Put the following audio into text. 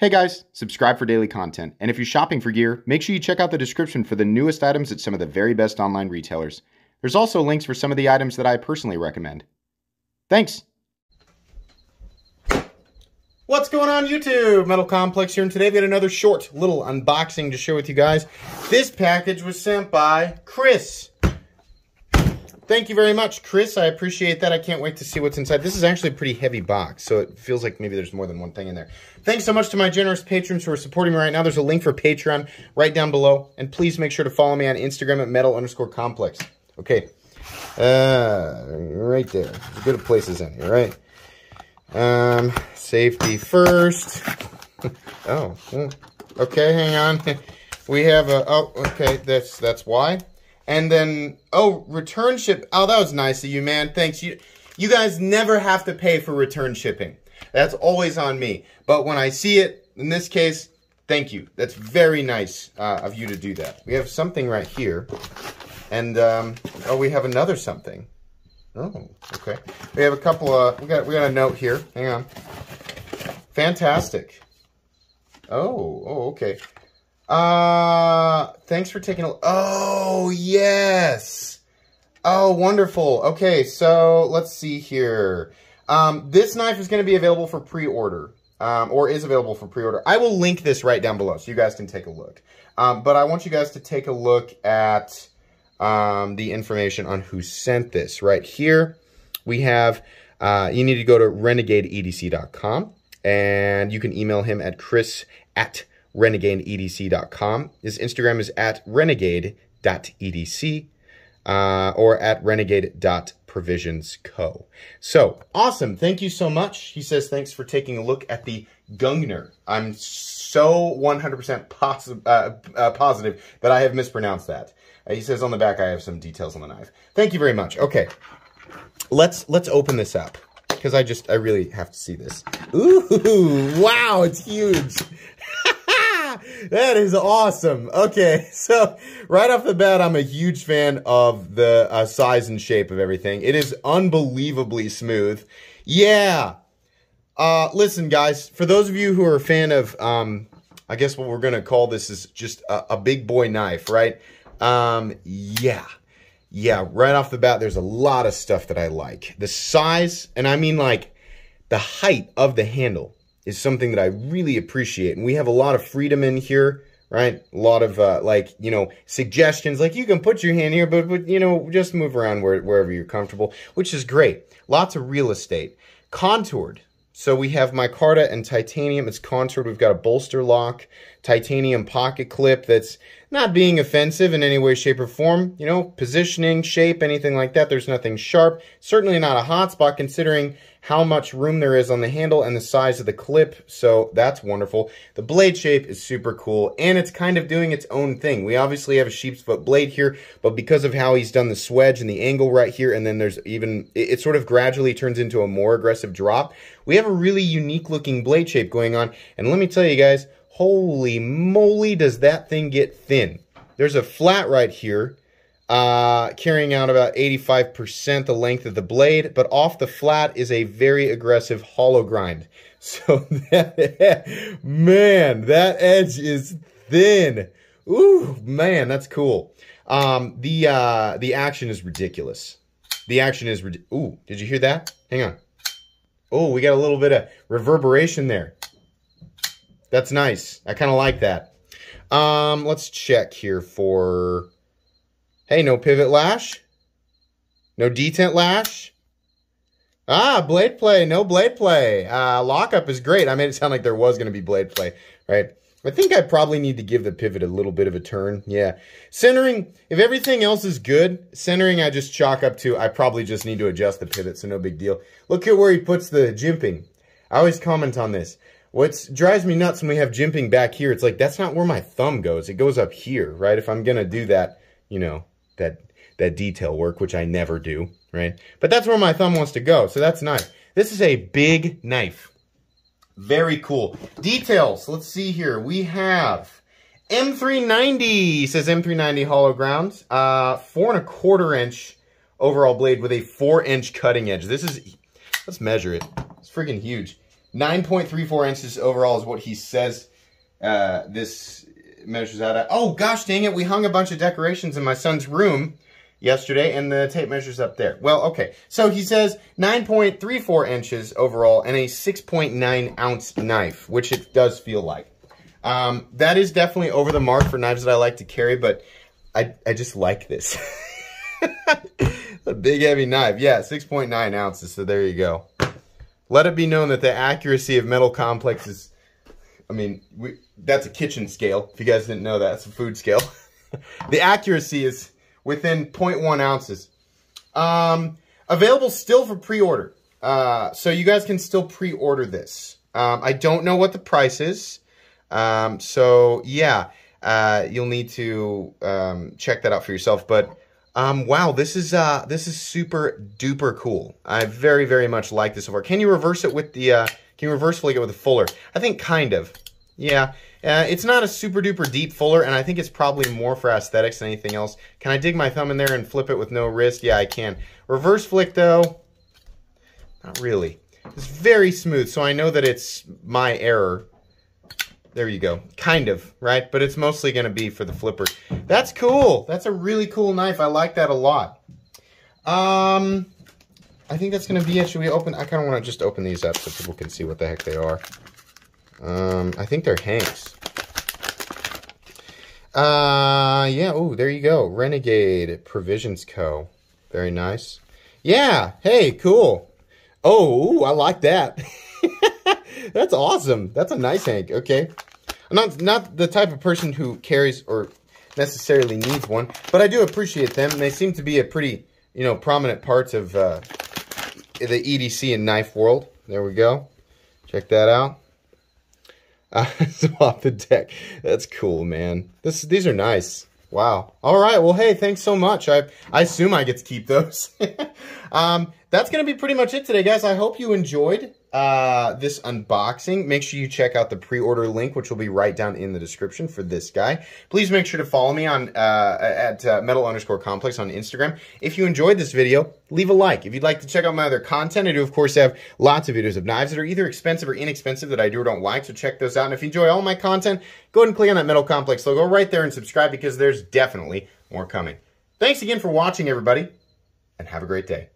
Hey guys, subscribe for daily content, and if you're shopping for gear, make sure you check out the description for the newest items at some of the very best online retailers. There's also links for some of the items that I personally recommend. Thanks! What's going on YouTube? Metal Complex here, and today I've got another short little unboxing to share with you guys. This package was sent by Chris. Thank you very much, Chris. I appreciate that. I can't wait to see what's inside. This is actually a pretty heavy box, so it feels like maybe there's more than one thing in there. Thanks so much to my generous patrons who are supporting me right now. There's a link for Patreon right down below. And please make sure to follow me on Instagram at metal_complex. Okay. Right there. There's a bit of places in here, right? Safety first. Oh. Okay, hang on. We have a... Oh, okay. That's why. And then, oh, return ship. Oh, that was nice of you, man. Thanks. You guys never have to pay for return shipping. That's always on me. But when I see it, in this case, thank you. That's very nice of you to do that. We have something right here. And, oh, we have another something. Oh, okay. We have a couple of, we got a note here. Hang on. Fantastic. Oh, okay. Thanks for taking a... Oh, yes! Oh, wonderful. Okay, so let's see here. This knife is going to be available for pre-order, or is available for pre-order. I will link this right down below so you guys can take a look. But I want you guys to take a look at the information on who sent this. Right here, we have, you need to go to renegadeedc.com, and you can email him at chris@renegadeedc.com. His Instagram is at renegade.edc or at renegade.provisionsco. So, awesome. Thank you so much. He says, thanks for taking a look at the Gungnir. I'm so 100% positive that I have mispronounced that. He says on the back I have some details on the knife. Thank you very much. Okay, let's open this up because I really have to see this. Ooh, wow, it's huge. That is awesome. Okay, so right off the bat, I'm a huge fan of the size and shape of everything. It is unbelievably smooth. Yeah. Listen, guys, for those of you who are a fan of, I guess what we're going to call this is just a big boy knife, right? Yeah. Yeah, right off the bat, there's a lot of stuff that I like. The size, and I mean like the height of the handle, is something that I really appreciate. And we have a lot of freedom in here, right? A lot of, like, you know, suggestions. Like, you can put your hand here, but you know, just move around wherever you're comfortable, which is great. Lots of real estate. Contoured. So we have micarta and titanium. It's contoured. We've got a bolster lock, titanium pocket clip that's not being offensive in any way, shape, or form. You know, positioning, shape, anything like that. There's nothing sharp. Certainly not a hot spot considering how much room there is on the handle and the size of the clip. So that's wonderful. The blade shape is super cool, and it's kind of doing its own thing. We obviously have a sheep's foot blade here, but because of how he's done the swedge and the angle right here, and then there's even, it sort of gradually turns into a more aggressive drop. We have a really unique looking blade shape going on. And let me tell you guys, holy moly, does that thing get thin. There's a flat right here, carrying out about 85% the length of the blade, but off the flat is a very aggressive hollow grind. So, man, that edge is thin. Ooh, man, that's cool. The action is ridiculous. The action is ooh, did you hear that? Hang on. Oh, we got a little bit of reverberation there. That's nice. I kind of like that. Let's check here for... Hey, no pivot lash. No detent lash. Ah, blade play. No blade play. Lockup is great. I made it sound like there was going to be blade play, right? I think I probably need to give the pivot a little bit of a turn. Yeah. Centering, if everything else is good, centering I just chalk up to, I probably just need to adjust the pivot, so no big deal. Look at where he puts the jimping. I always comment on this. What drives me nuts when we have jimping back here, it's like, that's not where my thumb goes. It goes up here, right? If I'm going to do that, you know, that detail work, which I never do, right? But that's where my thumb wants to go, so that's nice. This is a big knife. Very cool. Details, let's see here. We have M390, says M390 hollow ground. 4¼ inch overall blade with a 4-inch cutting edge. This is, let's measure it. It's freaking huge. 9.34 inches overall is what he says this measures out at. Oh, gosh dang it. We hung a bunch of decorations in my son's room yesterday, and the tape measures up there. Well, okay. So he says 9.34 inches overall and a 6.9 ounce knife, which it does feel like. That is definitely over the mark for knives that I like to carry, but I just like this. A big heavy knife. Yeah, 6.9 ounces, so there you go. Let it be known that the accuracy of Metal Complex is, I mean, that's a kitchen scale. If you guys didn't know that, it's a food scale. The accuracy is within 0.1 ounces. Available still for pre-order. So you guys can still pre-order this. I don't know what the price is. So yeah, you'll need to check that out for yourself. But wow, this is super duper cool. I very, very much like this so far. Can you reverse it with the can you reverse flick it with a fuller? I think kind of. Yeah. It's not a super duper deep fuller, and I think it's probably more for aesthetics than anything else. Can I dig my thumb in there and flip it with no wrist? Yeah, I can. Reverse flick though, not really. It's very smooth, so I know that it's my error. There you go. Kind of, right? But it's mostly going to be for the flipper. That's cool. That's a really cool knife. I like that a lot. I think that's going to be it. Should we open? I kind of want to just open these up so people can see what the heck they are. I think they're Hanks. Yeah. Oh, there you go. Renegade Provisions Co. Very nice. Yeah. Hey, cool. Oh, I like that. That's awesome. That's a nice Hank. Okay. I'm not the type of person who carries or necessarily needs one, but I do appreciate them. They seem to be a pretty, you know, prominent part of the EDC and knife world. There we go. Check that out. So off the deck. That's cool, man. These are nice. Wow. All right. Well, hey, thanks so much. I assume I get to keep those. That's going to be pretty much it today, guys. I hope you enjoyed this unboxing. Make sure you check out the pre-order link, which will be right down in the description for this guy. Please make sure to follow me on at metal_complex on Instagram. If you enjoyed this video, leave a like. If you'd like to check out my other content, I do, of course, have lots of videos of knives that are either expensive or inexpensive that I do or don't like, so check those out. And if you enjoy all my content, go ahead and click on that Metal Complex logo right there and subscribe, because there's definitely more coming. Thanks again for watching, everybody, and have a great day.